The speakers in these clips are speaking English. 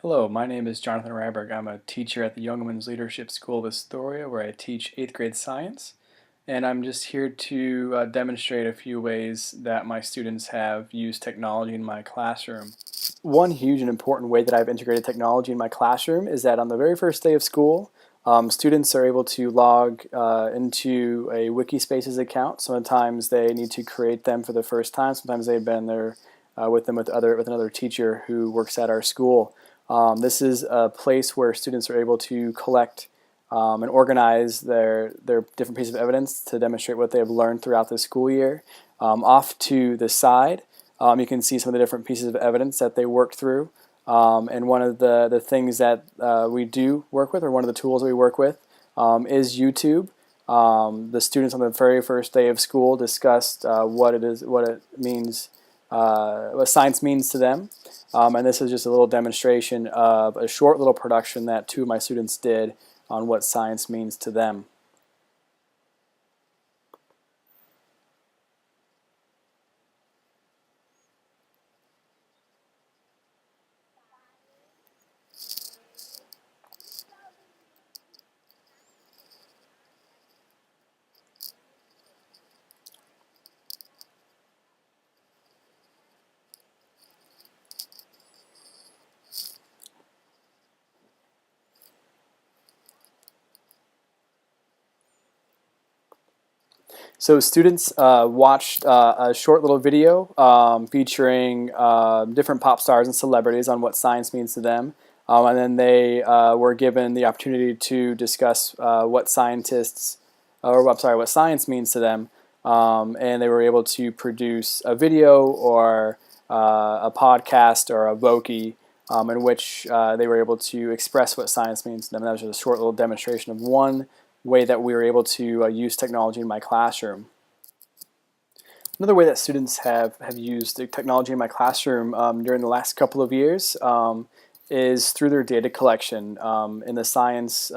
Hello, my name is J.Ryberg. I'm a teacher at the Young Women's Leadership School of Astoria, where I teach 8th grade science. And I'm just here to demonstrate a few ways that my students have used technology in my classroom. One huge and important way that I've integrated technology in my classroom is that on the very first day of school, students are able to log into a Wikispaces account. Sometimes they need to create them for the first time. Sometimes they've been there with another teacher who works at our school. This is a place where students are able to collect and organize their different pieces of evidence to demonstrate what they have learned throughout the school year. Off to the side, you can see some of the different pieces of evidence that they worked through. And one of the things that we do work with, or one of the tools that we work with, is YouTube. The students on the very first day of school discussed what it means, what science means to them. And this is just a little demonstration of a short little production that two of my students did on what science means to them. So students watched a short little video featuring different pop stars and celebrities on what science means to them. And then they were given the opportunity to discuss what what science means to them. And they were able to produce a video or a podcast or a Voki in which they were able to express what science means to them. And that was just a short little demonstration of one way that we were able to use technology in my classroom. Another way that students have used the technology in my classroom during the last couple of years is through their data collection in the science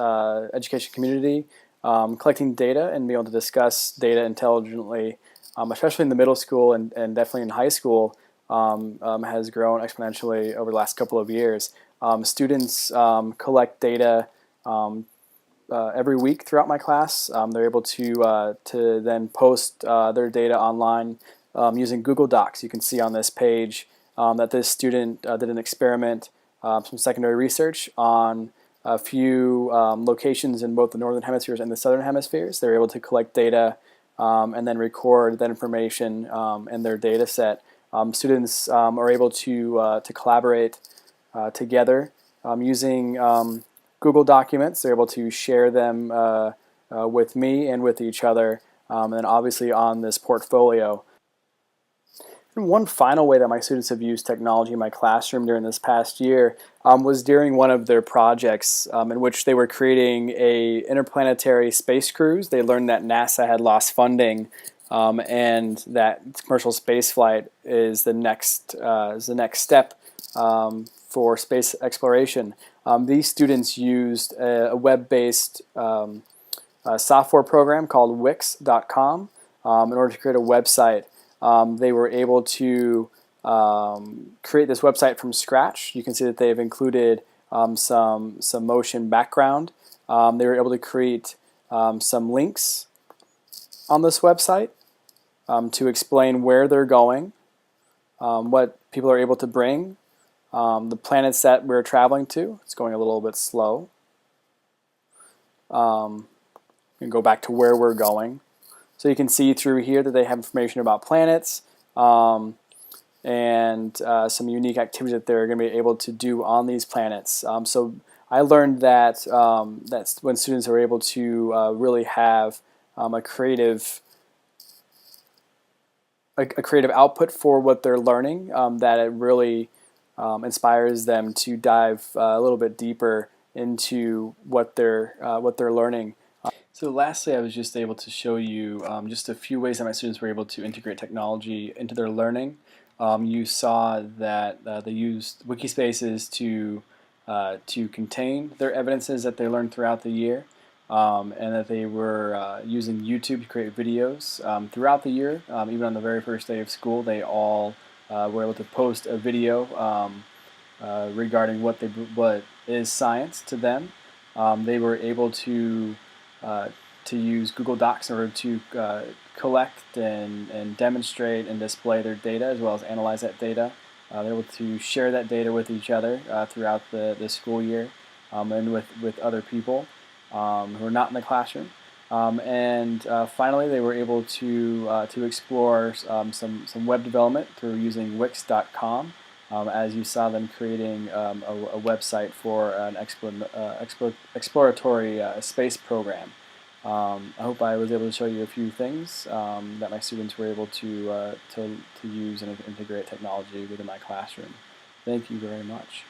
education community, collecting data and being able to discuss data intelligently, especially in the middle school and definitely in high school, has grown exponentially over the last couple of years. Students collect data every week throughout my class. They're able to then post their data online using Google Docs. You can see on this page that this student did an experiment, some secondary research on a few locations in both the northern hemispheres and the southern hemispheres. They're able to collect data and then record that information in their data set. Students are able to collaborate together using Google Documents. They're able to share them with me and with each other, and obviously on this portfolio. And one final way that my students have used technology in my classroom during this past year was during one of their projects in which they were creating a interplanetary space cruise. They learned that NASA had lost funding and that commercial spaceflight is the next step for space exploration. These students used a web-based software program called Wix.com in order to create a website. They were able to create this website from scratch. You can see that they've included some motion background. They were able to create some links on this website to explain where they're going, what people are able to bring, the planets that we're traveling to. It's going a little bit slow. We can go back to where we're going. So you can see through here that they have information about planets and some unique activities that they're going to be able to do on these planets. So I learned that that's when students are able to really have a creative output for what they're learning, that it really inspires them to dive a little bit deeper into what they're learning. So lastly, I was just able to show you just a few ways that my students were able to integrate technology into their learning. You saw that they used Wikispaces to contain their evidences that they learned throughout the year, and that they were using YouTube to create videos throughout the year. Even on the very first day of school, they all were able to post a video regarding what is science to them. They were able uh, to use Google Docs in order to collect and demonstrate and display their data as well as analyze that data. They're able to share that data with each other throughout the school year and with other people who are not in the classroom. And finally, they were able to explore some web development through using Wix.com, as you saw them creating a website for an exploratory space program. I hope I was able to show you a few things that my students were able to use and integrate technology within my classroom. Thank you very much.